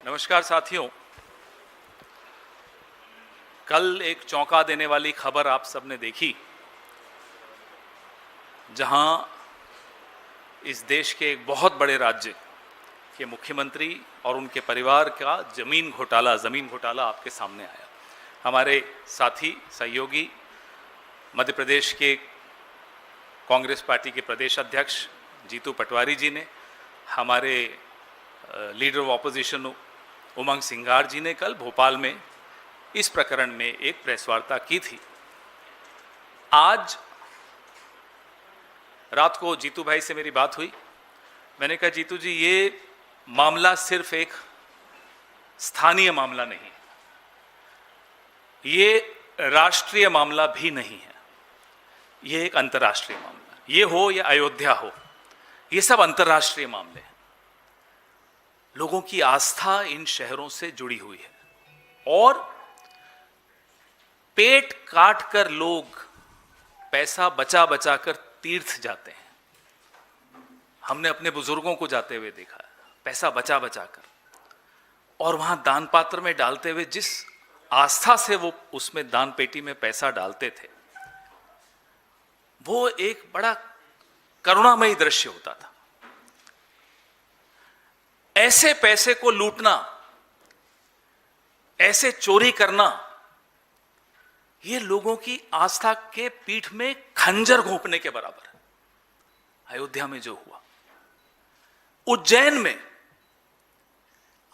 नमस्कार साथियों। कल एक चौंका देने वाली खबर आप सबने देखी, जहां इस देश के एक बहुत बड़े राज्य के मुख्यमंत्री और उनके परिवार का जमीन घोटाला आपके सामने आया। हमारे साथी सहयोगी मध्य प्रदेश के कांग्रेस पार्टी के प्रदेश अध्यक्ष जीतू पटवारी जी ने, हमारे leader of opposition Umang Singhar जी ने कल भोपाल में इस प्रकरण में एक प्रेस वार्ता की थी। आज रात को जीतू भाई से मेरी बात हुई। मैंने कहा, जीतू जी, ये मामला सिर्फ एक स्थानीय मामला नहीं, ये राष्ट्रीय मामला भी नहीं है, ये एक अंतर्राष्ट्रीय मामला। ये हो या अयोध्या हो, ये सब अंतर्राष्ट्रीय मामले हैं। लोगों की आस्था इन शहरों से जुड़ी हुई है और पेट काट कर लोग पैसा बचा बचा कर तीर्थ जाते हैं। हमने अपने बुजुर्गों को जाते हुए देखा है, पैसा बचा बचा कर, और वहां दान पात्र में डालते हुए जिस आस्था से वो उसमें दान पेटी में पैसा डालते थे, वो एक बड़ा करुणामयी दृश्य होता था। ऐसे पैसे को लूटना, ऐसे चोरी करना, ये लोगों की आस्था के पीठ में खंजर घोंपने के बराबर है। अयोध्या में जो हुआ, उज्जैन में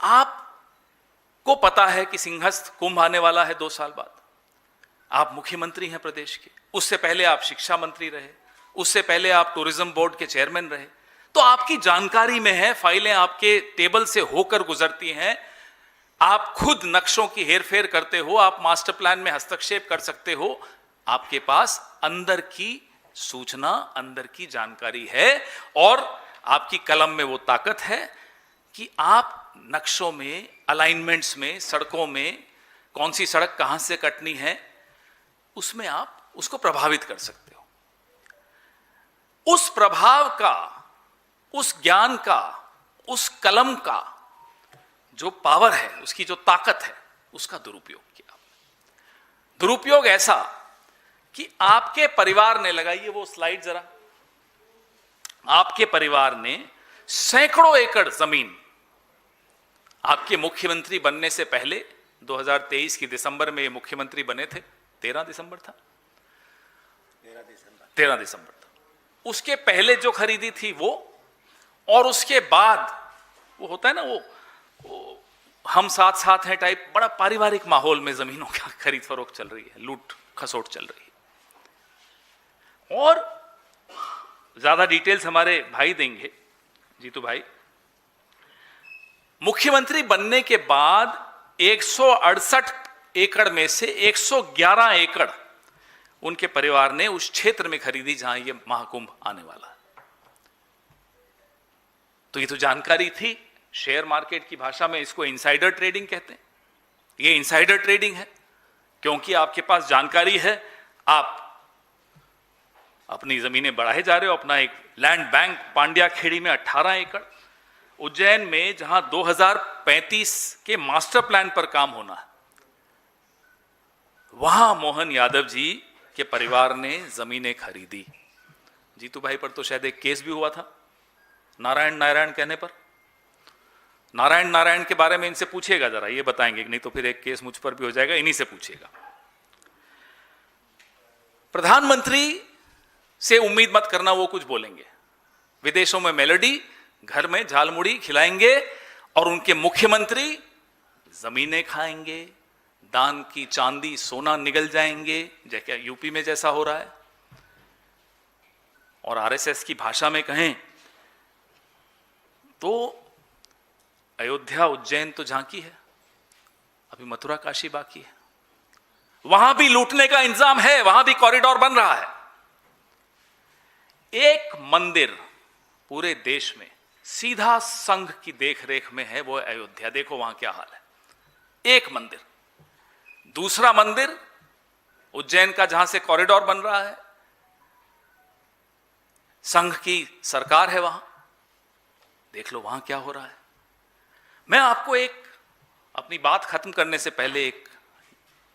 आपको पता है कि सिंहस्थ कुंभ आने वाला है 2 साल बाद। आप मुख्यमंत्री हैं प्रदेश के, उससे पहले आप शिक्षा मंत्री रहे, उससे पहले आप टूरिज्म बोर्ड के चेयरमैन रहे, तो आपकी जानकारी में है, फाइलें आपके टेबल से होकर गुजरती हैं। आप खुद नक्शों की हेरफेर करते हो, आप मास्टर प्लान में हस्तक्षेप कर सकते हो। आपके पास अंदर की सूचना, अंदर की जानकारी है, और आपकी कलम में वो ताकत है कि आप नक्शों में, अलाइनमेंट्स में, सड़कों में कौन सी सड़क कहां से कटनी है, उसमें आप उसको प्रभावित कर सकते हो। उस प्रभाव का, उस ज्ञान का, उस कलम का जो पावर है, उसकी जो ताकत है, उसका दुरुपयोग किया। दुरुपयोग ऐसा कि आपके परिवार ने, लगाइए वो स्लाइड जरा, आपके परिवार ने सैकड़ों एकड़ जमीन आपके मुख्यमंत्री बनने से पहले, 2023 की दिसंबर में ये मुख्यमंत्री बने थे, 13 दिसंबर था, 13 दिसंबर था। उसके पहले जो खरीदी थी वो, और उसके बाद वो होता है ना, वो हम साथ साथ हैं टाइप, बड़ा पारिवारिक माहौल में जमीनों की खरीद फरोख्त चल रही है, लूट खसोट चल रही है। और ज्यादा डिटेल्स हमारे भाई देंगे, जीतू भाई। मुख्यमंत्री बनने के बाद 168 एकड़ में से 111 एकड़ उनके परिवार ने उस क्षेत्र में खरीदी जहां ये महाकुंभ आने वाला है। तो ये तो जानकारी थी। शेयर मार्केट की भाषा में इसको इनसाइडर ट्रेडिंग कहते हैं। ये इनसाइडर ट्रेडिंग है क्योंकि आपके पास जानकारी है, आप अपनी जमीनें बढ़ाए जा रहे हो। अपना एक लैंड बैंक पांड्या खेड़ी में 18 एकड़, उज्जैन में जहां 2035 के मास्टर प्लान पर काम होना है, वहां मोहन यादव जी के परिवार ने जमीनें खरीदी। जीतू भाई पर तो शायद एक केस भी हुआ था, नारायण नारायण कहने पर। नारायण नारायण के बारे में इनसे पूछिएगा जरा, ये बताएंगे, नहीं तो फिर एक केस मुझ पर भी हो जाएगा, इन्हीं से पूछिएगा। प्रधानमंत्री से उम्मीद मत करना वो कुछ बोलेंगे। विदेशों में मेलोडी, घर में झालमुड़ी खिलाएंगे, और उनके मुख्यमंत्री जमीनें खाएंगे, दान की चांदी सोना निगल जाएंगे, जैसे यूपी में जैसा हो रहा है। और आरएसएस की भाषा में कहें तो अयोध्या उज्जैन तो झांकी है, अभी मथुरा काशी बाकी है। वहां भी लूटने का इंतजाम है, वहां भी कॉरिडोर बन रहा है। एक मंदिर पूरे देश में सीधा संघ की देखरेख में है, वो अयोध्या। देखो वहां क्या हाल है, एक मंदिर। दूसरा मंदिर उज्जैन का, जहां से कॉरिडोर बन रहा है, संघ की सरकार है वहां। देख लो वहां क्या हो रहा है। मैं आपको एक अपनी बात खत्म करने से पहले एक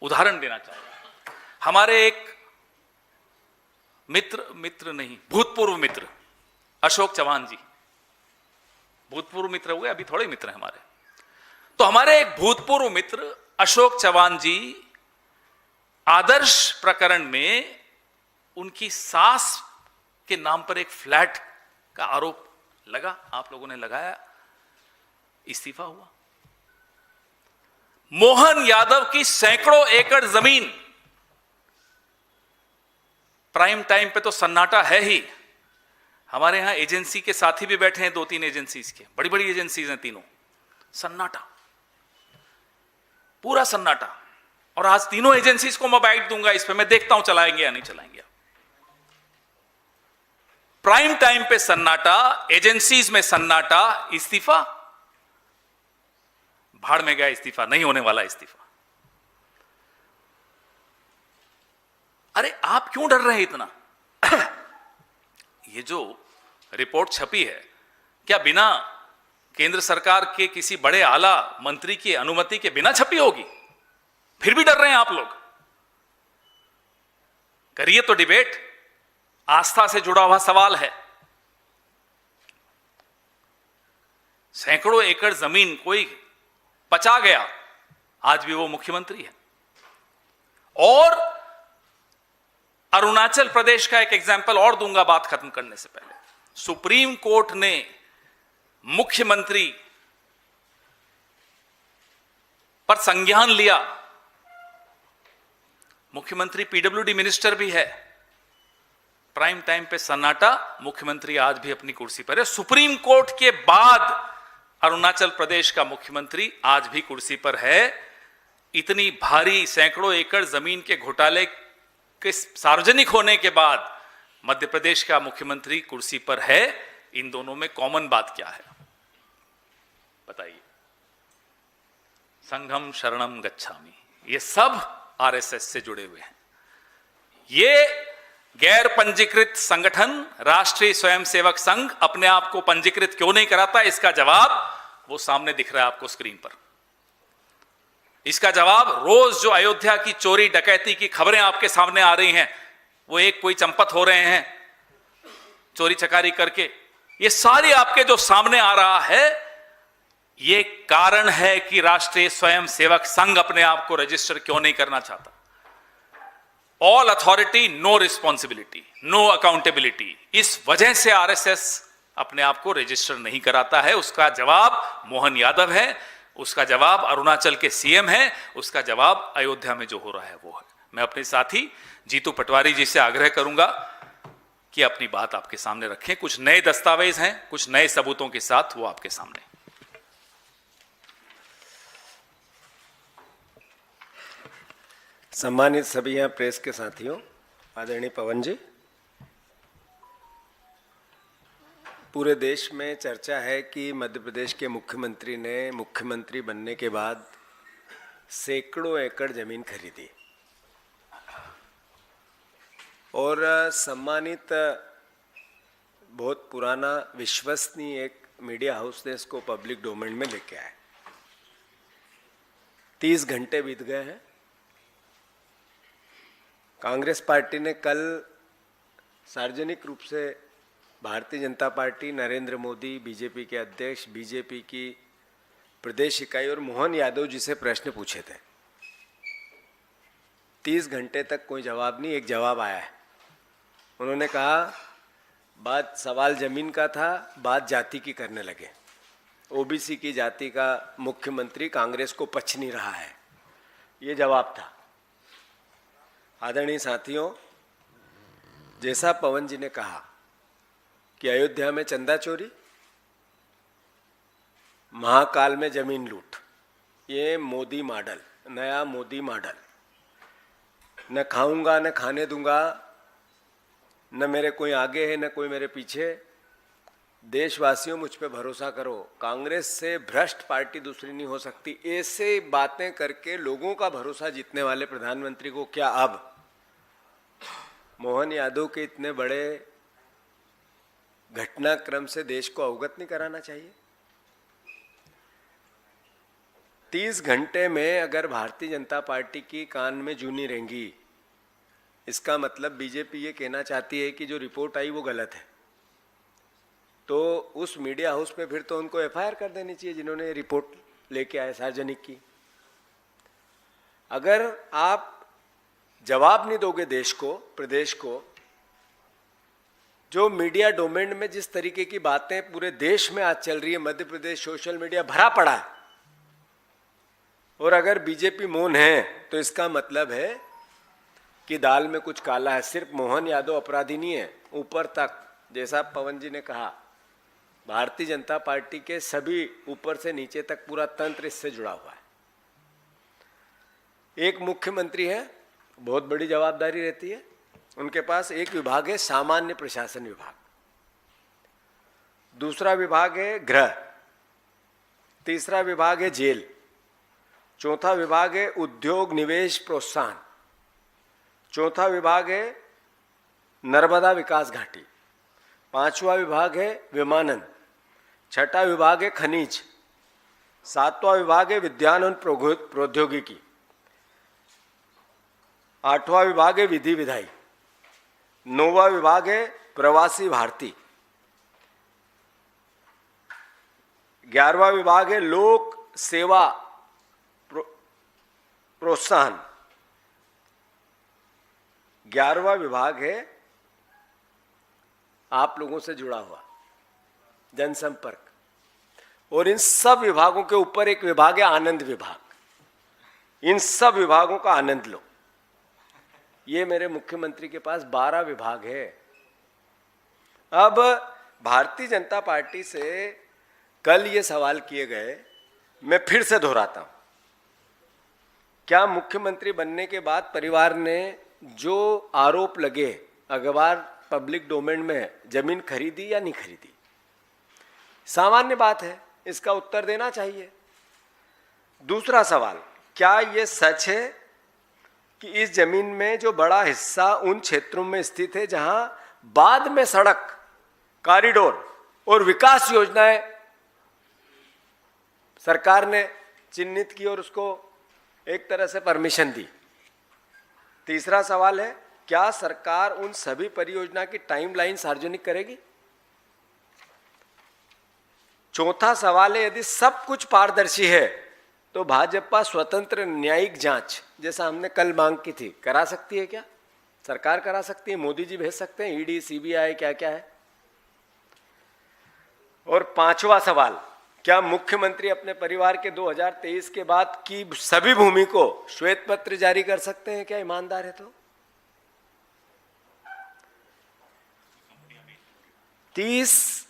उदाहरण देना चाहूंगा। हमारे एक मित्र नहीं, भूतपूर्व मित्र अशोक चव्हाण जी, भूतपूर्व मित्र हुए, अभी थोड़े मित्र हैं हमारे। तो हमारे एक भूतपूर्व मित्र अशोक चव्हाण जी, आदर्श प्रकरण में उनकी सास के नाम पर एक फ्लैट का आरोप लगा, आप लोगों ने लगाया, इस्तीफा हुआ। मोहन यादव की सैकड़ों एकड़ जमीन, प्राइम टाइम पे तो सन्नाटा है ही। हमारे यहां एजेंसी के साथी भी बैठे हैं, 2-3 एजेंसीज के, बड़ी बड़ी एजेंसीज हैं तीनों, सन्नाटा, पूरा सन्नाटा। और आज तीनों एजेंसीज को मैं बाइट दूंगा इस पे, मैं देखता हूं चलाएंगे या नहीं चलाएंगे। प्राइम टाइम पे सन्नाटा, एजेंसीज में सन्नाटा, इस्तीफा, भाड़ में गया इस्तीफा, नहीं होने वाला इस्तीफा। अरे आप क्यों डर रहे हैं इतना? ये जो रिपोर्ट छपी है, क्या बिना केंद्र सरकार के किसी बड़े आला मंत्री की अनुमति के बिना छपी होगी? फिर भी डर रहे हैं आप लोग? करिए तो डिबेट, आस्था से जुड़ा हुआ सवाल है। सैकड़ों एकड़ जमीन कोई पचा गया, आज भी वो मुख्यमंत्री है। और अरुणाचल प्रदेश का एक एग्जाम्पल और दूंगा बात खत्म करने से पहले। सुप्रीम कोर्ट ने मुख्यमंत्री पर संज्ञान लिया, मुख्यमंत्री पीडब्ल्यूडी मिनिस्टर भी है, प्राइम टाइम पे सन्नाटा, मुख्यमंत्री आज भी अपनी कुर्सी पर है। सुप्रीम कोर्ट के बाद अरुणाचल प्रदेश का मुख्यमंत्री आज भी कुर्सी पर है। इतनी भारी सैकड़ों एकड़ जमीन के घोटाले के सार्वजनिक होने के बाद मध्य प्रदेश का मुख्यमंत्री कुर्सी पर है। इन दोनों में कॉमन बात क्या है बताइए? संघम शरणम गच्छामि, ये सब आरएसएस से जुड़े हुए हैं। ये गैर पंजीकृत संगठन राष्ट्रीय स्वयंसेवक संघ अपने आप को पंजीकृत क्यों नहीं कराता, इसका जवाब वो सामने दिख रहा है आपको स्क्रीन पर। इसका जवाब रोज जो अयोध्या की चोरी डकैती की खबरें आपके सामने आ रही हैं, वो एक कोई चंपत हो रहे हैं चोरी चकारी करके, ये सारी आपके जो सामने आ रहा है, ये कारण है कि राष्ट्रीय स्वयंसेवक संघ अपने आप को रजिस्टर क्यों नहीं करना चाहता। All authority, no responsibility, no accountability, इस वजह से आरएसएस अपने आप को रजिस्टर नहीं कराता है। उसका जवाब मोहन यादव है, उसका जवाब अरुणाचल के सीएम है, उसका जवाब अयोध्या में जो हो रहा है वो है। मैं अपने साथी जीतू पटवारी जी से आग्रह करूंगा कि अपनी बात आपके सामने रखें। कुछ नए दस्तावेज हैं, कुछ नए सबूतों के साथ वो आपके सामने। सम्मानित सभी यहाँ प्रेस के साथियों, आदरणीय पवन जी, पूरे देश में चर्चा है कि मध्य प्रदेश के मुख्यमंत्री ने मुख्यमंत्री बनने के बाद सैकड़ों एकड़ जमीन खरीदी और सम्मानित बहुत पुराना विश्वसनीय एक मीडिया हाउस ने इसको पब्लिक डोमेन में लेके आए। 30 घंटे बीत गए हैं। कांग्रेस पार्टी ने कल सार्वजनिक रूप से भारतीय जनता पार्टी, नरेंद्र मोदी, बीजेपी के अध्यक्ष, बीजेपी की प्रदेश इकाई और मोहन यादव जी से प्रश्न पूछे थे। 30 घंटे तक कोई जवाब नहीं। एक जवाब आया है, उन्होंने कहा बात सवाल जमीन का था, बात जाति की करने लगे। ओबीसी की जाति का मुख्यमंत्री कांग्रेस को पच नहीं रहा है, ये जवाब था। आदरणीय साथियों, जैसा पवन जी ने कहा कि अयोध्या में चंदा चोरी, महाकाल में जमीन लूट, ये मोदी मॉडल, नया मोदी मॉडल। न खाऊंगा न खाने दूंगा, न मेरे कोई आगे है न कोई मेरे पीछे। देशवासियों मुझ पे भरोसा करो, कांग्रेस से भ्रष्ट पार्टी दूसरी नहीं हो सकती। ऐसे बातें करके लोगों का भरोसा जीतने वाले प्रधानमंत्री को क्या अब मोहन यादव के इतने बड़े घटनाक्रम से देश को अवगत नहीं कराना चाहिए? 30 घंटे में अगर भारतीय जनता पार्टी की कान में जूनी रेंगी, इसका मतलब बीजेपी ये कहना चाहती है कि जो रिपोर्ट आई वो गलत है। तो उस मीडिया हाउस पे फिर तो उनको एफआईआर कर देनी चाहिए जिन्होंने रिपोर्ट लेके आए सार्वजनिक की। अगर आप जवाब नहीं दोगे देश को, प्रदेश को, जो मीडिया डोमेन में जिस तरीके की बातें पूरे देश में आज चल रही है, मध्य प्रदेश सोशल मीडिया भरा पड़ा है, और अगर बीजेपी मौन है तो इसका मतलब है कि दाल में कुछ काला है। सिर्फ मोहन यादव अपराधी नहीं है, ऊपर तक, जैसा पवन जी ने कहा, भारतीय जनता पार्टी के सभी ऊपर से नीचे तक पूरा तंत्र इससे जुड़ा हुआ है। एक मुख्यमंत्री है, बहुत बड़ी जवाबदारी रहती है उनके पास। एक विभाग है सामान्य प्रशासन विभाग, दूसरा विभाग है गृह, तीसरा विभाग है जेल, चौथा विभाग है उद्योग निवेश प्रोत्साहन, चौथा विभाग है नर्मदा विकास घाटी, पांचवा विभाग है विमानन, छठा विभाग है खनिज, सातवां विभाग है विज्ञान और प्रौद्योगिकी, आठवां विभाग है विधि विधायी, नौवां विभाग है प्रवासी भारतीय, 11वां विभाग है लोक सेवा प्रोत्साहन, 11वां विभाग है आप लोगों से जुड़ा हुआ जनसंपर्क, और इन सब विभागों के ऊपर एक विभाग है आनंद विभाग। इन सब विभागों का आनंद लो। ये मेरे मुख्यमंत्री के पास 12 विभाग है। अब भारतीय जनता पार्टी से कल ये सवाल किए गए, मैं फिर से दोहराता हूं, क्या मुख्यमंत्री बनने के बाद परिवार ने जो आरोप लगे, अखबार पब्लिक डोमेन में, जमीन खरीदी या नहीं खरीदी? सामान्य बात है, इसका उत्तर देना चाहिए। दूसरा सवाल, क्या यह सच है कि इस जमीन में जो बड़ा हिस्सा उन क्षेत्रों में स्थित है जहां बाद में सड़क, कॉरिडोर और विकास योजनाएं सरकार ने चिन्हित की और उसको एक तरह से परमिशन दी? तीसरा सवाल है, क्या सरकार उन सभी परियोजना की टाइमलाइन सार्वजनिक करेगी? चौथा सवाल है, यदि सब कुछ पारदर्शी है तो भाजपा स्वतंत्र न्यायिक जांच, जैसा हमने कल मांग की थी, करा सकती है क्या? सरकार करा सकती है, मोदी जी भेज सकते हैं, ईडी, सीबीआई, क्या क्या है? और पांचवा सवाल, क्या मुख्यमंत्री अपने परिवार के 2023 के बाद की सभी भूमि को श्वेत पत्र जारी कर सकते हैं क्या, ईमानदार है तो? 30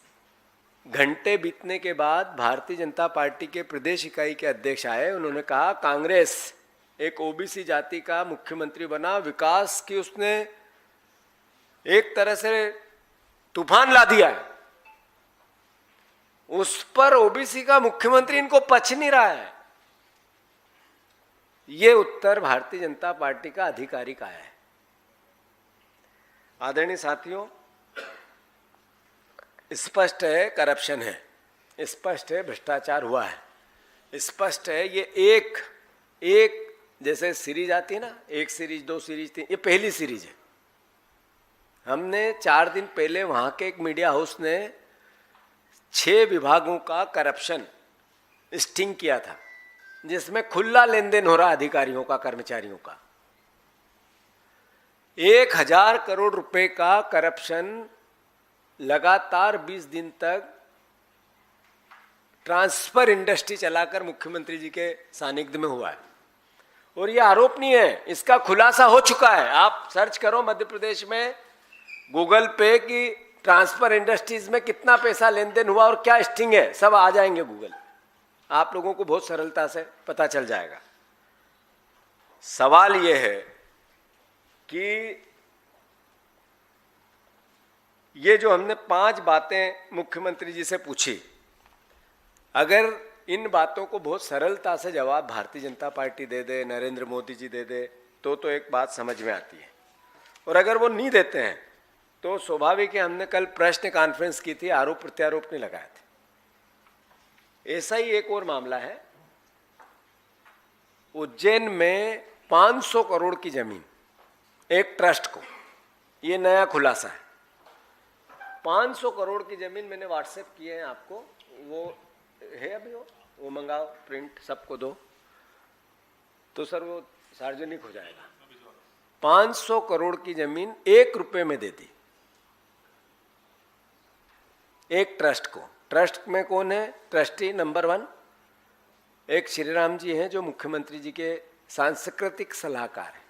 घंटे बीतने के बाद भारतीय जनता पार्टी के प्रदेश इकाई के अध्यक्ष आए, उन्होंने कहा कांग्रेस एक ओबीसी जाति का मुख्यमंत्री बना, विकास की उसने एक तरह से तूफान ला दिया है, उस पर ओबीसी का मुख्यमंत्री इनको पच नहीं रहा है। ये उत्तर भारतीय जनता पार्टी का आधिकारिक आया है। आदरणीय साथियों, स्पष्ट है करप्शन है, स्पष्ट है भ्रष्टाचार हुआ है, स्पष्ट है ये एक जैसे सीरीज आती है ना, एक सीरीज, 2 सीरीज, 3, ये पहली सीरीज है। हमने 4 दिन पहले वहां के एक मीडिया हाउस ने 6 विभागों का करप्शन स्टिंग किया था, जिसमें खुला लेन देन हो रहा अधिकारियों का, कर्मचारियों का। 1000 करोड़ रुपए का करप्शन लगातार 20 दिन तक ट्रांसफर इंडस्ट्री चलाकर मुख्यमंत्री जी के सानिध्य में हुआ है। और ये आरोप नहीं है, इसका खुलासा हो चुका है। आप सर्च करो मध्य प्रदेश में गूगल पे की ट्रांसफर इंडस्ट्रीज में कितना पैसा लेन देन हुआ और क्या स्टिंग है, सब आ जाएंगे गूगल, आप लोगों को बहुत सरलता से पता चल जाएगा। सवाल यह है कि ये जो हमने 5 बातें मुख्यमंत्री जी से पूछी, अगर इन बातों को बहुत सरलता से जवाब भारतीय जनता पार्टी दे दे, नरेंद्र मोदी जी दे दे, तो एक बात समझ में आती है। और अगर वो नहीं देते हैं तो स्वाभाविक है, हमने कल प्रश्न कॉन्फ्रेंस की थी, आरोप प्रत्यारोप नहीं लगाए थे। ऐसा ही एक और मामला है उज्जैन में 500 करोड़ की जमीन एक ट्रस्ट को, ये नया खुलासा है। 500 करोड़ की जमीन मैंने व्हाट्सएप किए हैं आपको, वो है अभी, वो मंगाओ, प्रिंट सबको दो तो सर वो सार्वजनिक हो जाएगा। 500 करोड़ की जमीन 1 रुपए में दे दी एक ट्रस्ट को। ट्रस्ट में कौन है ट्रस्टी? नंबर 1 एक श्रीराम जी हैं जो मुख्यमंत्री जी के सांस्कृतिक सलाहकार हैं।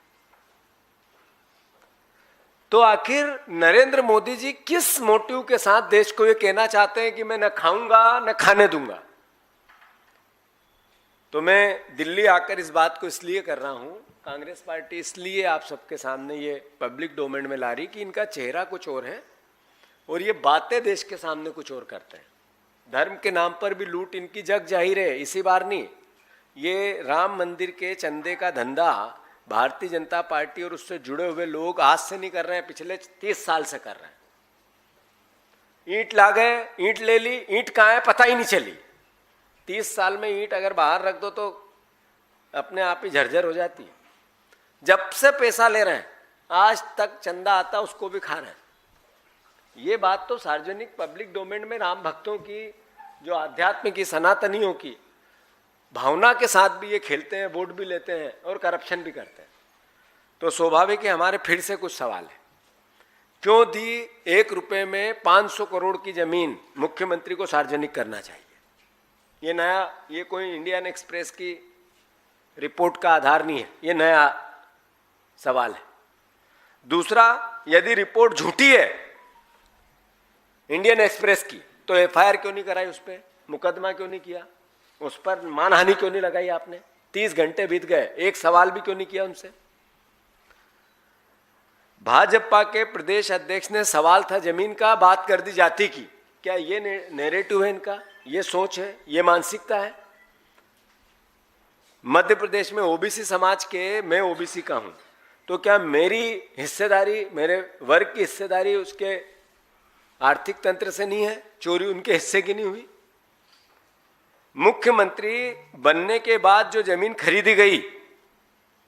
तो आखिर नरेंद्र मोदी जी किस मोटिव के साथ देश को ये कहना चाहते हैं कि मैं न खाऊंगा न खाने दूंगा? तो मैं दिल्ली आकर इस बात को इसलिए कर रहा हूं, कांग्रेस पार्टी इसलिए आप सबके सामने ये पब्लिक डोमेन में ला रही कि इनका चेहरा कुछ और है और ये बातें देश के सामने कुछ और करते हैं। धर्म के नाम पर भी लूट इनकी जग जाहिर है, इसी बार नहीं। ये राम मंदिर के चंदे का धंधा भारतीय जनता पार्टी और उससे जुड़े हुए लोग आज से नहीं कर रहे हैं, पिछले 30 साल से कर रहे हैं। ईंट ला गए, ईंट ले ली, ईंट कहाँ है पता ही नहीं चली। 30 साल में ईंट अगर बाहर रख दो तो अपने आप ही झरझर हो जाती है। जब से पैसा ले रहे हैं आज तक चंदा आता उसको भी खा रहे हैं। ये बात तो सार्वजनिक पब्लिक डोमेन में राम भक्तों की, जो आध्यात्म की, सनातनियों की भावना के साथ भी ये खेलते हैं, वोट भी लेते हैं और करप्शन भी करते हैं। तो स्वाभाविक है हमारे फिर से कुछ सवाल है, क्यों दी 1 रुपए में 500 करोड़ की जमीन मुख्यमंत्री को सार्वजनिक करना चाहिए? ये नया, ये कोई इंडियन एक्सप्रेस की रिपोर्ट का आधार नहीं है, ये नया सवाल है। दूसरा, यदि रिपोर्ट झूठी है इंडियन एक्सप्रेस की तो एफआईआर क्यों नहीं कराई, उस पर मुकदमा क्यों नहीं किया, उस पर मानहानि क्यों नहीं लगाई आपने? 30 घंटे बीत गए, एक सवाल भी क्यों नहीं किया उनसे? भाजपा के प्रदेश अध्यक्ष ने सवाल था जमीन का, बात कर दी जाति की। क्या ये नैरेटिव है इनका, ये सोच है, ये मानसिकता है? मध्य प्रदेश में ओबीसी समाज के, मैं ओबीसी का हूं, तो क्या मेरी हिस्सेदारी, मेरे वर्ग की हिस्सेदारी उसके आर्थिक तंत्र से नहीं है? चोरी उनके हिस्से की नहीं हुई? मुख्यमंत्री बनने के बाद जो जमीन खरीदी गई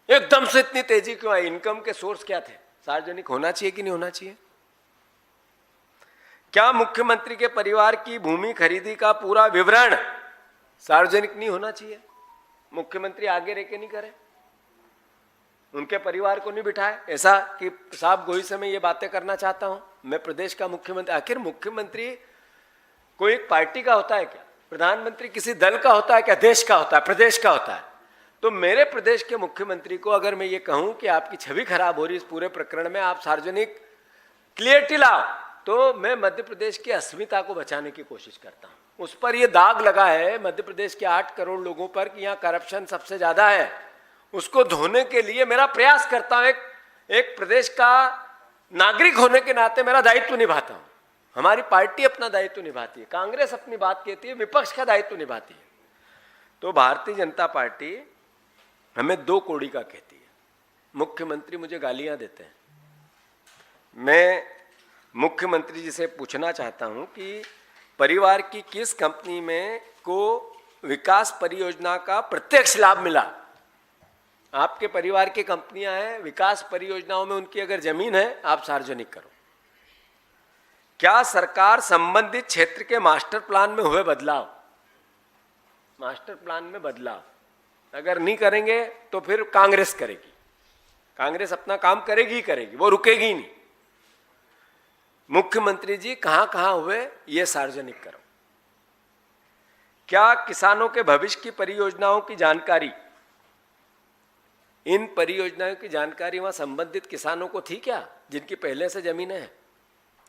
एकदम से इतनी तेजी क्यों आई? इनकम के सोर्स क्या थे? सार्वजनिक होना चाहिए कि नहीं होना चाहिए? क्या मुख्यमंत्री के परिवार की भूमि खरीदी का पूरा विवरण सार्वजनिक नहीं होना चाहिए? मुख्यमंत्री आगे रह के नहीं करे, उनके परिवार को नहीं बिठाए, ऐसा कि साहब गोई से मैं ये बातें करना चाहता हूं, मैं प्रदेश का मुख्यमंत्री। आखिर मुख्यमंत्री कोई एक पार्टी का होता है क्या? प्रधानमंत्री किसी दल का होता है क्या? देश का होता है, प्रदेश का होता है। तो मेरे प्रदेश के मुख्यमंत्री को अगर मैं ये कहूं कि आपकी छवि खराब हो रही इस पूरे प्रकरण में, आप सार्वजनिक क्लियरिटी लाओ, तो मैं मध्य प्रदेश की अस्मिता को बचाने की कोशिश करता हूं। उस पर यह दाग लगा है मध्य प्रदेश के 8 करोड़ लोगों पर कि यहाँ करप्शन सबसे ज्यादा है, उसको धोने के लिए मेरा प्रयास करता हूं। एक प्रदेश का नागरिक होने के नाते मेरा दायित्व निभाता हूं। हमारी पार्टी अपना दायित्व निभाती है, कांग्रेस अपनी बात कहती है, विपक्ष का दायित्व निभाती है। तो भारतीय जनता पार्टी हमें 2 कौड़ी का कहती है। मुख्यमंत्री मुझे गालियां देते हैं, मैं मुख्यमंत्री जी से पूछना चाहता हूं कि परिवार की किस कंपनी में को विकास परियोजना का प्रत्यक्ष लाभ मिला? आपके परिवार की कंपनियां हैं, विकास परियोजनाओं में उनकी अगर जमीन है आप सार्वजनिक करो। क्या सरकार संबंधित क्षेत्र के मास्टर प्लान में हुए बदलाव, मास्टर प्लान में बदलाव अगर नहीं करेंगे तो फिर कांग्रेस करेगी। कांग्रेस अपना काम करेगी ही करेगी, वो रुकेगी ही नहीं। मुख्यमंत्री जी कहां कहां हुए ये सार्वजनिक करो। क्या किसानों के भविष्य की परियोजनाओं की जानकारी, इन परियोजनाओं की जानकारी वहां संबंधित किसानों को थी क्या, जिनकी पहले से जमीनें हैं?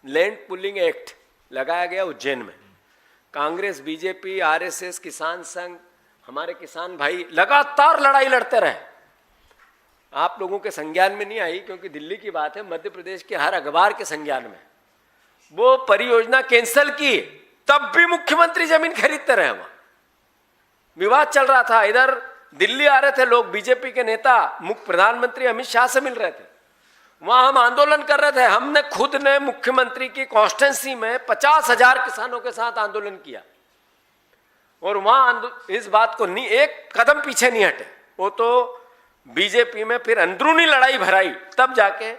लैंड पुलिंग एक्ट लगाया गया उज्जैन में, कांग्रेस, बीजेपी, आरएसएस, किसान संघ, हमारे किसान भाई लगातार लड़ाई लड़ते रहे। आप लोगों के संज्ञान में नहीं आई क्योंकि दिल्ली की बात है, मध्य प्रदेश के हर अखबार के संज्ञान में। वो परियोजना कैंसिल की, तब भी मुख्यमंत्री जमीन खरीदते रहे। वहां विवाद चल रहा था, इधर दिल्ली आ रहे थे लोग, बीजेपी के नेता मुख्य प्रधानमंत्री अमित शाह से मिल रहे थे, वहां हम आंदोलन कर रहे थे। हमने खुद ने मुख्यमंत्री की कॉन्स्टिट्यूंसी में 50,000 किसानों के साथ आंदोलन किया और वहां इस बात को नहीं, एक कदम पीछे नहीं हटे। वो तो बीजेपी में फिर अंदरूनी लड़ाई भराई, तब जाके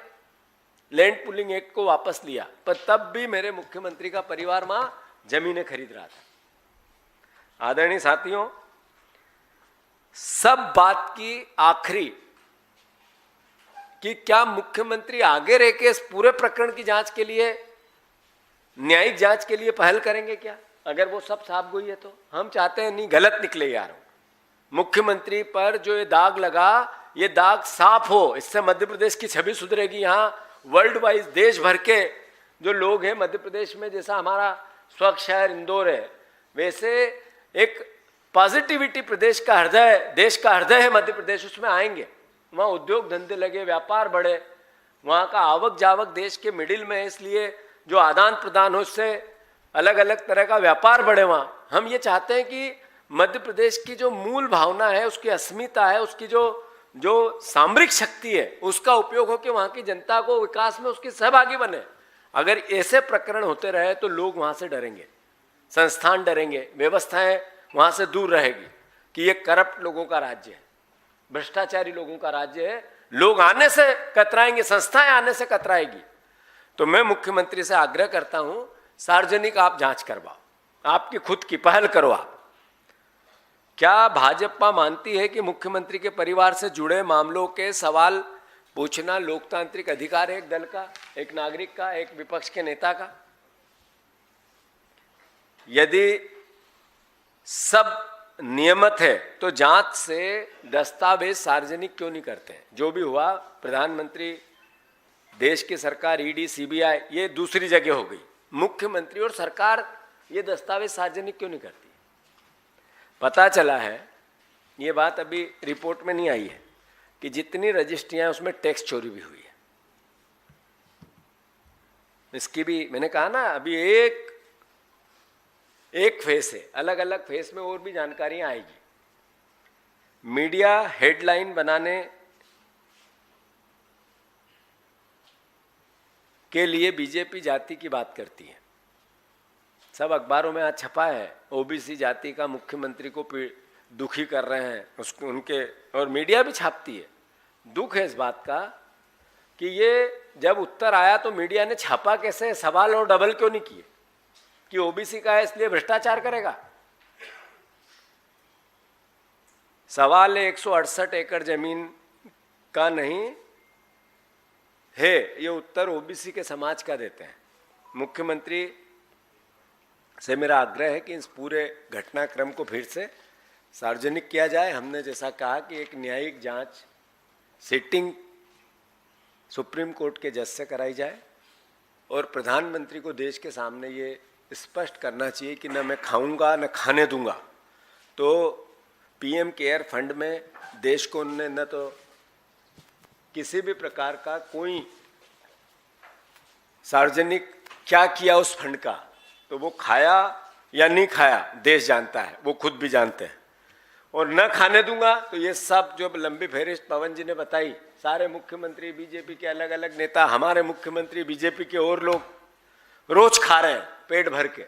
लैंड पुलिंग एक्ट को वापस लिया। पर तब भी मेरे मुख्यमंत्री का परिवार वहां जमीनें खरीद रहा था। आदरणीय साथियों, सब बात की आखिरी कि क्या मुख्यमंत्री आगे रह के इस पूरे प्रकरण की जांच के लिए, न्यायिक जांच के लिए पहल करेंगे क्या? अगर वो सब साफ गोई है तो हम चाहते हैं नहीं गलत निकले यार। मुख्यमंत्री पर जो ये दाग लगा, ये दाग साफ हो, इससे मध्य प्रदेश की छवि सुधरेगी। यहाँ वर्ल्ड वाइज देश भर के जो लोग हैं मध्य प्रदेश में, जैसा हमारा स्वच्छ शहर इंदौर है, वैसे एक पॉजिटिविटी प्रदेश का हृदय, देश का हृदय है मध्य प्रदेश, उसमें आएंगे। वहाँ उद्योग धंधे लगे, व्यापार बढ़े, वहाँ का आवक जावक देश के मिडिल में है, इसलिए जो आदान प्रदान हो उससे अलग अलग तरह का व्यापार बढ़े। वहाँ हम ये चाहते हैं कि मध्य प्रदेश की जो मूल भावना है, उसकी अस्मिता है, उसकी जो सामरिक शक्ति है, उसका उपयोग हो कि वहाँ की जनता को विकास में उसकी सहभागी बने। अगर ऐसे प्रकरण होते रहे तो लोग वहाँ से डरेंगे, संस्थान डरेंगे, व्यवस्थाएं वहाँ से दूर रहेगी कि ये करप्ट लोगों का राज्य है, भ्रष्टाचारी लोगों का राज्य है। लोग आने से कतराएंगे, संस्थाएं आने से कतराएगी। तो मैं मुख्यमंत्री से आग्रह करता हूं, सार्वजनिक आप जांच करवाओ, आपकी खुद की पहल करो आप। क्या भाजपा मानती है कि मुख्यमंत्री के परिवार से जुड़े मामलों के सवाल पूछना लोकतांत्रिक अधिकार है एक दल का, एक नागरिक का, एक विपक्ष के नेता का? यदि सब नियमित है तो जांच से दस्तावेज सार्वजनिक क्यों नहीं करते हैं? जो भी हुआ, प्रधानमंत्री, देश की सरकार, ईडी, सीबीआई, ये दूसरी जगह हो गई। मुख्यमंत्री और सरकार ये दस्तावेज सार्वजनिक क्यों नहीं करती? पता चला है, ये बात अभी रिपोर्ट में नहीं आई है, कि जितनी रजिस्ट्रियां हैं उसमें टैक्स चोरी भी हुई है। इसकी भी मैंने कहा ना, अभी एक फेस है, अलग अलग फेस में और भी जानकारियां आएगी। मीडिया हेडलाइन बनाने के लिए बीजेपी जाति की बात करती है, सब अखबारों में आज छपा है, ओबीसी जाति का मुख्यमंत्री को दुखी कर रहे हैं उसको, उनके, और मीडिया भी छापती है। दुख है इस बात का कि ये जब उत्तर आया तो मीडिया ने छापा कैसे, सवाल और डबल क्यों नहीं किए कि ओबीसी का है इसलिए भ्रष्टाचार करेगा? सवाल 168 एकड़ जमीन का नहीं है, ये उत्तर ओबीसी के समाज का देते हैं। मुख्यमंत्री से मेरा आग्रह है कि इस पूरे घटनाक्रम को फिर से सार्वजनिक किया जाए। हमने जैसा कहा कि एक न्यायिक जांच सिटिंग सुप्रीम कोर्ट के जज से कराई जाए, और प्रधानमंत्री को देश के सामने ये स्पष्ट करना चाहिए कि न मैं खाऊंगा न खाने दूंगा। तो पीएम केयर फंड में देश को उन्होंने न तो किसी भी प्रकार का कोई सार्वजनिक क्या किया उस फंड का, तो वो खाया या नहीं खाया देश जानता है, वो खुद भी जानते हैं। और न खाने दूंगा तो ये सब जो लंबी फहरिस्त पवन जी ने बताई, सारे मुख्यमंत्री बीजेपी के अलग अलग नेता, हमारे मुख्यमंत्री बीजेपी के और लोग रोज खा रहे हैं पेट भर के,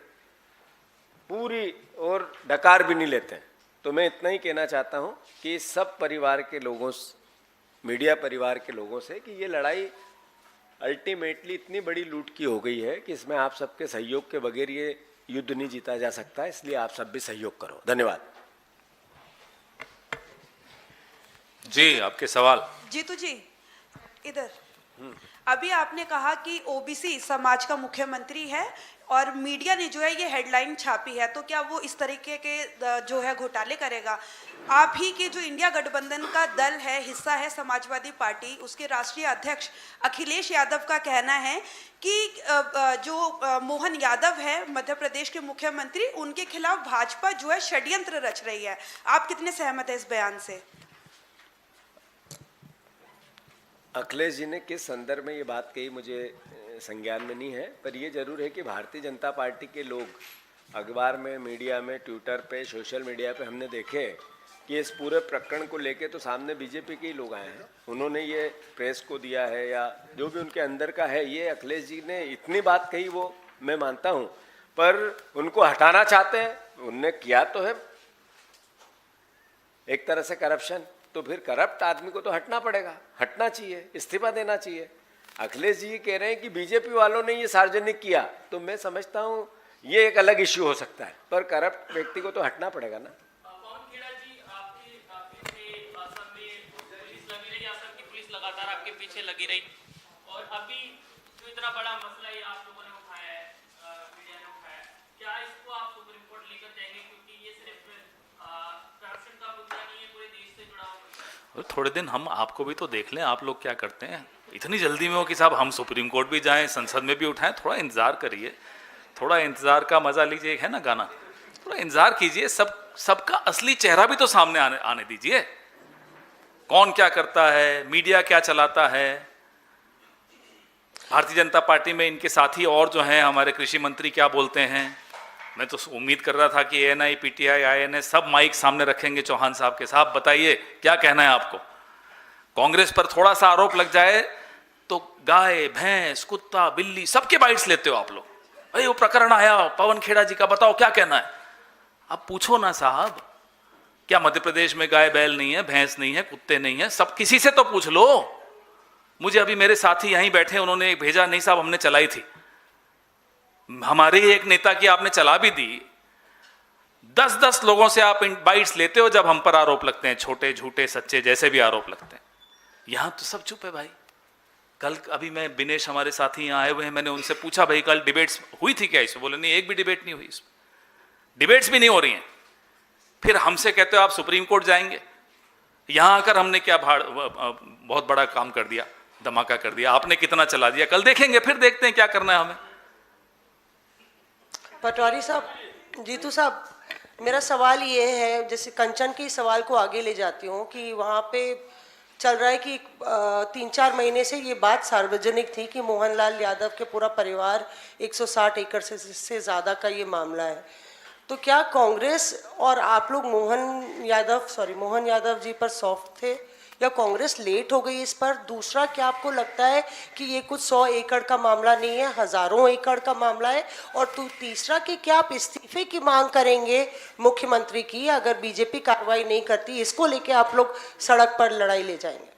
पूरी, और डकार भी नहीं लेते हैं। तो मैं इतना ही कहना चाहता हूं कि सब परिवार के लोगों से, मीडिया परिवार के लोगों से, कि ये लड़ाई अल्टीमेटली इतनी बड़ी लूट की हो गई है कि इसमें आप सबके सहयोग के बगैर ये युद्ध नहीं जीता जा सकता, इसलिए आप सब भी सहयोग करो। धन्यवाद। जी, आपके सवाल। जीतू जी, इधर। अभी आपने कहा कि ओबीसी समाज का मुख्यमंत्री है और मीडिया ने जो है ये हेडलाइन छापी है, तो क्या वो इस तरीके के जो है घोटाले करेगा? आप ही के जो इंडिया गठबंधन का दल है, हिस्सा है समाजवादी पार्टी, उसके राष्ट्रीय अध्यक्ष अखिलेश यादव का कहना है कि जो मोहन यादव है मध्य प्रदेश के मुख्यमंत्री, उनके खिलाफ भाजपा जो है षड्यंत्र रच रही है। आप कितने सहमत है इस बयान से? अखिलेश जी ने किस संदर्भ में ये बात कही मुझे संज्ञान में नहीं है, पर ये जरूर है कि भारतीय जनता पार्टी के लोग अखबार में, मीडिया में, ट्विटर पे, सोशल मीडिया पे हमने देखे कि इस पूरे प्रकरण को लेके तो सामने बीजेपी के ही लोग आए हैं, उन्होंने ये प्रेस को दिया है या जो भी उनके अंदर का है, ये अखिलेश जी ने इतनी बात कही वो मैं मानता हूँ, पर उनको हटाना चाहते हैं। उनने किया तो है एक तरह से करप्शन, तो फिर करप्ट आदमी को तो हटना पड़ेगा, हटना चाहिए, इस्तीफा देना चाहिए। अखिलेश जी कह रहे हैं कि बीजेपी वालों ने ये सार्वजनिक किया, तो मैं समझता हूँ ये एक अलग इश्यू हो सकता है, पर करप्ट व्यक्ति को तो हटना पड़ेगा ना। पवन खेड़ा जी, आपके पीछे असम में पुलिस लगी रही, असम की पुलिस लगातार आपके पीछे लगी रही, और अभी जो इतना बड़ा मसला ये आप लोगों ने उठाया है, मीडिया ने उठाया है, क्या इसको आप सुप्रीम कोर्ट लेकर जाएंगे? क्योंकि ये सिर्फ करप्शन का मुद्दा नहीं है, पूरे देश से जुड़ा हुआ मुद्दा है। और थोड़े दिन हम आपको भी तो देख लें, आप लोग क्या करते हैं। इतनी जल्दी में हो कि साहब हम सुप्रीम कोर्ट भी जाएं, संसद में भी उठाएं, थोड़ा इंतजार करिए, थोड़ा इंतजार का मजा लीजिए, है ना गाना, थोड़ा इंतजार कीजिए। सबका असली चेहरा भी तो सामने आने दीजिए, कौन क्या करता है, मीडिया क्या चलाता है। भारतीय जनता पार्टी में इनके साथी और जो हैं हमारे कृषि मंत्री क्या बोलते हैं, मैं तो उम्मीद कर रहा था कि एएनआई, पीटीआई, आईएनएस सब माइक सामने रखेंगे चौहान साहब के। साहब बताइए क्या कहना है आपको। कांग्रेस पर थोड़ा सा आरोप लग जाए तो गाय, भैंस, कुत्ता, बिल्ली सबके बाइट्स लेते हो आप लोग। भाई वो प्रकरण आया पवन खेड़ा जी का, बताओ क्या कहना है। अब पूछो ना साहब, क्या मध्य प्रदेश में गाय बैल नहीं है, भैंस नहीं है, कुत्ते नहीं है, सब किसी से तो पूछ लो। मुझे अभी मेरे साथी यहीं बैठे, उन्होंने एक भेजा, नहीं साहब हमने चलाई थी। हमारे ही एक नेता की आपने चला भी दी। 10-10 लोगों से आप बाइट्स लेते हो जब हम पर आरोप लगते हैं, छोटे, झूठे, सच्चे, जैसे भी आरोप लगते हैं। यहां तो सब चुप है भाई। कल अभी मैं, दिनेश हमारे साथी यहाँ आए हुए हैं, मैंने उनसे पूछा भाई कल डिबेट्स हुई थी क्या इसमें? बोले नहीं, एक भी डिबेट नहीं हुई इसमें, डिबेट्स भी नहीं हो रही हैं। फिर हमसे कहते हो आप सुप्रीम कोर्ट जाएंगे। यहां आकर हमने क्या बहुत बड़ा काम कर दिया, धमाका कर दिया, आपने कितना चला दिया, कल देखेंगे, फिर देखते हैं क्या करना है हमें। पटवारी साहब, जीतू साहब, मेरा सवाल ये है, जैसे कंचन के सवाल को आगे ले जाती हूँ कि वहाँ पे चल रहा है कि 3-4 महीने से ये बात सार्वजनिक थी कि मोहनलाल यादव के पूरा परिवार 160 एकड़ से ज़्यादा का ये मामला है। तो क्या कांग्रेस और आप लोग मोहन यादव जी पर सॉफ्ट थे या कांग्रेस लेट हो गई इस पर? दूसरा, क्या आपको लगता है कि ये कुछ 100 एकड़ का मामला नहीं है, हजारों एकड़ का मामला है? और तीसरा, कि क्या आप इस्तीफे की मांग करेंगे मुख्यमंत्री की अगर बीजेपी कार्रवाई नहीं करती? इसको लेके आप लोग सड़क पर लड़ाई ले जाएंगे?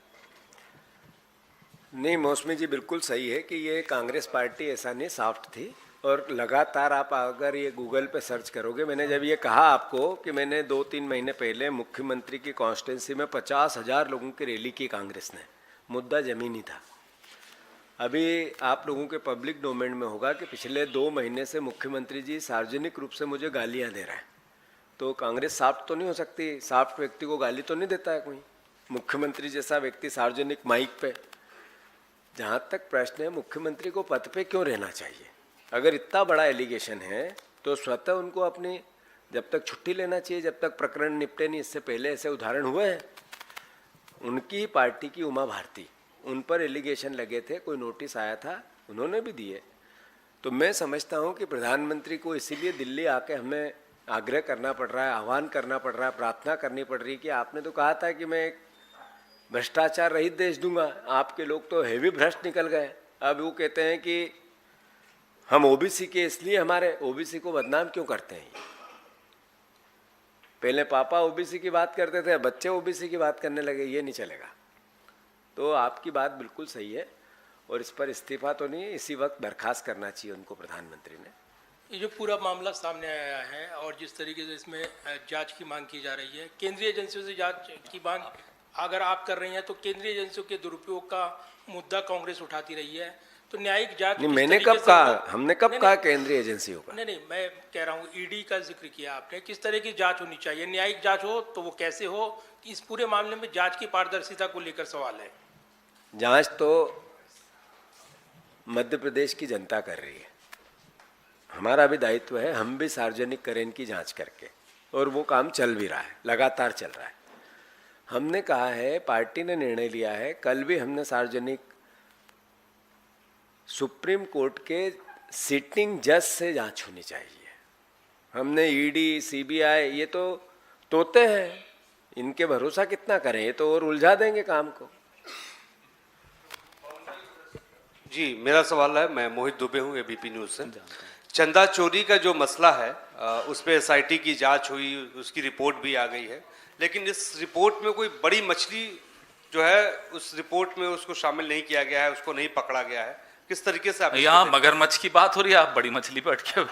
नहीं, मौसमी जी बिल्कुल सही है कि ये कांग्रेस पार्टी ऐसा नहीं सॉफ्ट थी, और लगातार आप अगर ये गूगल पे सर्च करोगे, मैंने जब ये कहा आपको कि मैंने 2-3 महीने पहले मुख्यमंत्री की कॉन्स्टिट्यूंसी में 50,000 लोगों की रैली की कांग्रेस ने, मुद्दा ज़मीनी था। अभी आप लोगों के पब्लिक डोमेन में होगा कि पिछले 2 महीने से मुख्यमंत्री जी सार्वजनिक रूप से मुझे गालियाँ दे रहे हैं। तो कांग्रेस सॉफ्ट तो नहीं हो सकती, सॉफ्ट व्यक्ति को गाली तो नहीं देता है कोई, मुख्यमंत्री जैसा व्यक्ति सार्वजनिक माइक पे। जहाँ तक प्रश्न है मुख्यमंत्री को पद पे क्यों रहना चाहिए, अगर इतना बड़ा एलिगेशन है तो स्वतः उनको अपनी जब तक छुट्टी लेना चाहिए, जब तक प्रकरण निपटे नहीं। इससे पहले ऐसे उदाहरण हुए हैं, उनकी पार्टी की उमा भारती, उन पर एलिगेशन लगे थे, कोई नोटिस आया था, उन्होंने भी दिए। तो मैं समझता हूँ कि प्रधानमंत्री को इसीलिए दिल्ली आके हमें आग्रह करना पड़ रहा है, आह्वान करना पड़ रहा है, प्रार्थना करनी पड़ रही है कि आपने तो कहा था कि मैं एक भ्रष्टाचार रहित देश दूंगा, आपके लोग तो हेवी भ्रष्ट निकल गए। अब वो कहते हैं कि हम ओबीसी के, इसलिए हमारे ओबीसी को बदनाम क्यों करते हैं? पहले पापा ओबीसी की बात करते थे, बच्चे ओबीसी की बात करने लगे, ये नहीं चलेगा। तो आपकी बात बिल्कुल सही है, और इस पर इस्तीफा तो नहीं, इसी वक्त बर्खास्त करना चाहिए उनको प्रधानमंत्री ने। ये जो पूरा मामला सामने आया है और जिस तरीके से इसमें जांच की मांग की जा रही है, केंद्रीय एजेंसियों से जांच की मांग अगर आप कर रही हैं, तो केंद्रीय एजेंसियों के दुरुपयोग का मुद्दा कांग्रेस उठाती रही है। तो न्यायिक जांच नहीं, मैंने कब कहा, हमने कब कहा केंद्रीय एजेंसियों का? नहीं, मैं कह रहा हूँ ईडी का जिक्र किया आपने। किस तरह की जांच होनी चाहिए? न्यायिक जांच हो तो वो कैसे हो? इस पूरे मामले में जांच की पारदर्शिता को लेकर सवाल है। जांच तो मध्य प्रदेश की जनता कर रही है, हमारा भी दायित्व है, हम भी सार्वजनिक करें इनकी जांच करके, और वो काम चल भी रहा है, लगातार चल रहा है। हमने कहा है, पार्टी ने निर्णय लिया है, कल भी हमने सार्वजनिक सुप्रीम कोर्ट के सिटिंग जज से जांच होनी चाहिए। हमने ईडी, सीबीआई, ये तो तोते हैं, इनके भरोसा कितना करें, ये तो और उलझा देंगे काम को। जी, मेरा सवाल है, मैं मोहित दुबे हूँ एबीपी न्यूज़ से। चंदा चोरी का जो मसला है उस पर एसआईटी की जांच हुई, उसकी रिपोर्ट भी आ गई है, लेकिन इस रिपोर्ट में कोई बड़ी मछली जो है उस रिपोर्ट में उसको शामिल नहीं किया गया है, उसको नहीं पकड़ा गया है। किस तरीके से आप यहाँ मगरमच्छ की बात हो रही है, आप बड़ी मछली पे अटके हुए।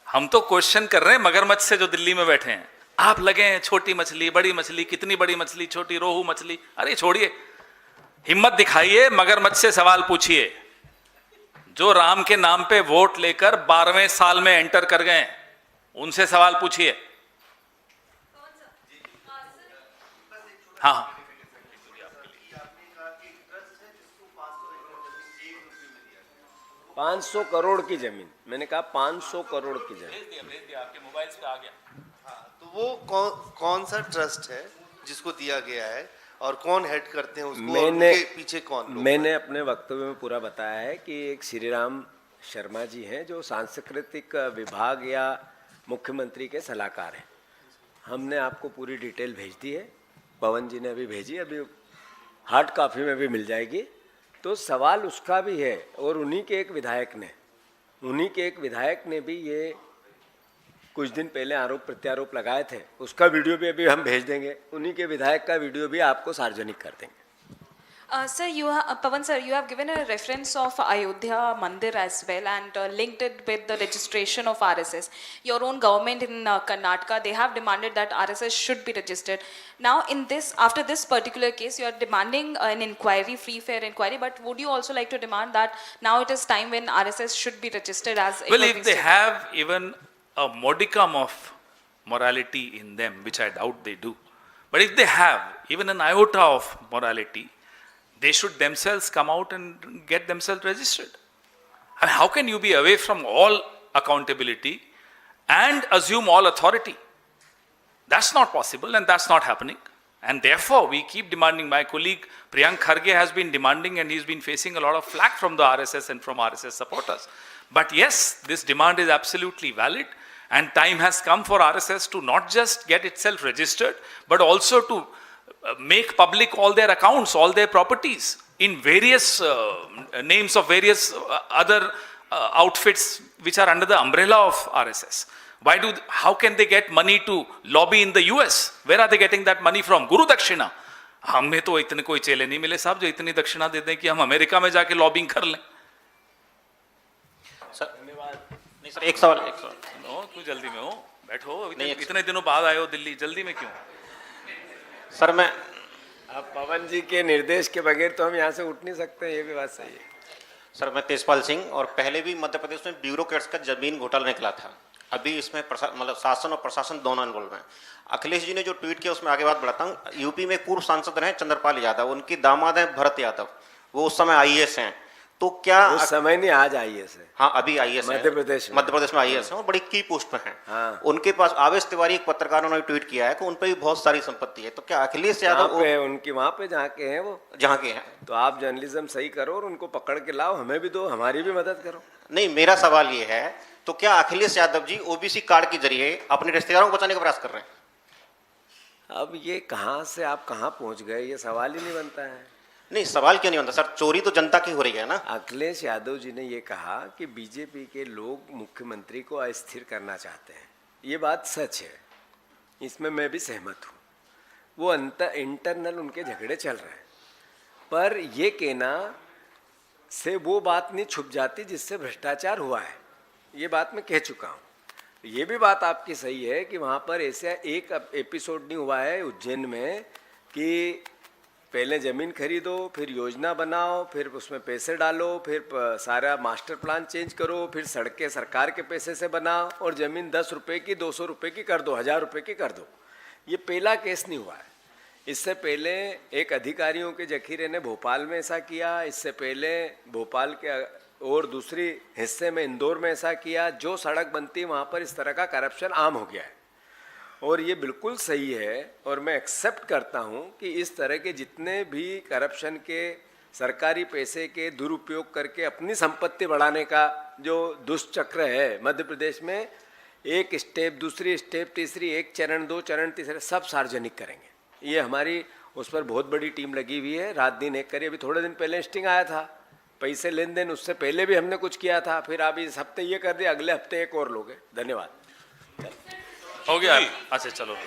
हम तो क्वेश्चन कर रहे हैं मगरमच्छ से जो दिल्ली में बैठे हैं। आप लगे हैं छोटी मछली, बड़ी मछली, कितनी बड़ी मछली, छोटी रोहू मछली। अरे छोड़िए, हिम्मत दिखाइए, मगरमच्छ से सवाल पूछिए। जो राम के नाम पे वोट लेकर 12वें साल में एंटर कर गए, उनसे सवाल पूछिए। हाँ, 500 करोड़ की जमीन, मैंने कहा 500 करोड़ की जमीन। भेज दिया आपके मोबाइल पे आ गया। तो वो कौन सा ट्रस्ट है जिसको दिया गया है और कौन हेड करते हैं उसको, और उनके पीछे कौन लोग मैंने अपने वक्तव्य में पूरा बताया है कि एक श्री राम शर्मा जी हैं जो सांस्कृतिक विभाग या मुख्यमंत्री के सलाहकार हैं। हमने आपको पूरी डिटेल भेज दी है, पवन जी ने अभी भेजी, अभी हार्ड कॉपी में भी मिल जाएगी। तो सवाल उसका भी है, और उन्हीं के एक विधायक ने भी ये कुछ दिन पहले आरोप प्रत्यारोप लगाए थे, उसका वीडियो भी अभी हम भेज देंगे। उन्हीं के विधायक का वीडियो भी आपको सार्वजनिक कर देंगे। Sir, Pawan sir, you have given a reference of Ayodhya Mandir as well and linked it with the registration of RSS. Your own government in Karnataka, they have demanded that RSS should be registered. Now, after this particular case, you are demanding an inquiry, free fair inquiry. But would you also like to demand that now it is time when RSS should be registered as? Well, if they have even a modicum of morality in them, which I doubt they do, but if they have even an iota of morality, they should themselves come out and get themselves registered. And how can you be away from all accountability and assume all authority? That's not possible, and that's not happening. And therefore, we keep demanding. My colleague Priyank Kharge has been demanding, and he's been facing a lot of flack from the RSS and from RSS supporters. But yes, this demand is absolutely valid, and time has come for RSS to not just get itself registered, but also to make public all their accounts, all their properties in various names of various other outfits which are under the umbrella of RSS. How can they get money to lobby in the US? Where are they getting that money from? Guru Dakshina. हमें तो इतने कोई चेले नहीं मिले साहब जो इतनी दक्षिणा दे दें कि हम अमेरिका में जाके लॉबिंग कर लें। सर नहीं सर, एक सवाल क्यों जल्दी में हो? बैठो, इतने दिनों बाद आए हो दिल्ली, जल्दी में क्यों? सर मैं अब पवन जी के निर्देश के बगैर तो हम यहाँ से उठ नहीं सकते, ये भी बात सही है। सर मैं तेजपाल सिंह, और पहले भी मध्य प्रदेश में ब्यूरोक्रेट्स का जमीन घोटाला निकला था। अभी इसमें मतलब शासन और प्रशासन दोनों इन्वॉल्व हैं। अखिलेश जी ने जो ट्वीट किया उसमें आगे बात बढ़ाता हूँ। यूपी में पूर्व सांसद रहे चंद्रपाल यादव, उनकी दामाद है भरत यादव, वो उस समय आईएएस हैं। तो क्या उस समय नहीं, आज आईएएस है। हाँ, अभी आईएएस मध्य प्रदेश में आईएएस हैं और बड़ी की पोस्ट पे हैं। हाँ। उनके पास आवेश तिवारी एक पत्रकारों ने ट्वीट किया है कि उन पर भी बहुत सारी संपत्ति है। तो क्या अखिलेश यादव उनकी वहाँ पे जहाँ के हैं वो, जहाँ के हैं, तो आप जर्नलिज्म सही करो और उनको पकड़ के लाओ, हमें भी दो, हमारी भी मदद करो। नहीं, मेरा सवाल ये है, तो क्या अखिलेश यादव जी ओबीसी कार्ड के जरिए अपने रिश्तेदारों को बचाने का प्रयास कर रहे हैं? अब ये कहाँ से आप कहाँ पहुँच गए, ये सवाल ही नहीं बनता है। नहीं, सवाल क्यों नहीं बनता सर? चोरी तो जनता की हो रही है ना। अखिलेश यादव जी ने ये कहा कि बीजेपी के लोग मुख्यमंत्री को अस्थिर करना चाहते हैं, ये बात सच है, इसमें मैं भी सहमत हूँ। वो इंटरनल उनके झगड़े चल रहे हैं, पर ये कहना से वो बात नहीं छुप जाती जिससे भ्रष्टाचार हुआ है, ये बात मैं कह चुका हूँ। ये भी बात आपकी सही है कि वहाँ पर ऐसा एक एपिसोड नहीं हुआ है उज्जैन में कि पहले ज़मीन खरीदो, फिर योजना बनाओ, फिर उसमें पैसे डालो, फिर सारा मास्टर प्लान चेंज करो, फिर सड़कें सरकार के पैसे से बनाओ और ज़मीन 10 रुपये की, 200 रुपये की कर दो, 1000 रुपये की कर दो। ये पहला केस नहीं हुआ है। इससे पहले एक अधिकारियों के जखीरे ने भोपाल में ऐसा किया, इससे पहले भोपाल के और दूसरी हिस्से में इंदौर में ऐसा किया। जो सड़क बनती है वहाँ पर इस तरह का करप्शन आम हो गया है और ये बिल्कुल सही है। और मैं एक्सेप्ट करता हूँ कि इस तरह के जितने भी करप्शन के, सरकारी पैसे के दुरुपयोग करके अपनी संपत्ति बढ़ाने का जो दुष्चक्र है मध्य प्रदेश में, एक स्टेप, दूसरी स्टेप, तीसरी, एक चरण, 2 चरण, तीसरे, सब सार्वजनिक करेंगे। ये हमारी उस पर बहुत बड़ी टीम लगी हुई है, रात दिन एक करी। अभी थोड़े दिन पहले स्टिंग आया था पैसे लेन देन उससे पहले भी हमने कुछ किया था, फिर आप इस हफ्ते ये कर दिया, अगले हफ्ते एक और लोगे। धन्यवाद। हो गया। अच्छा चलो।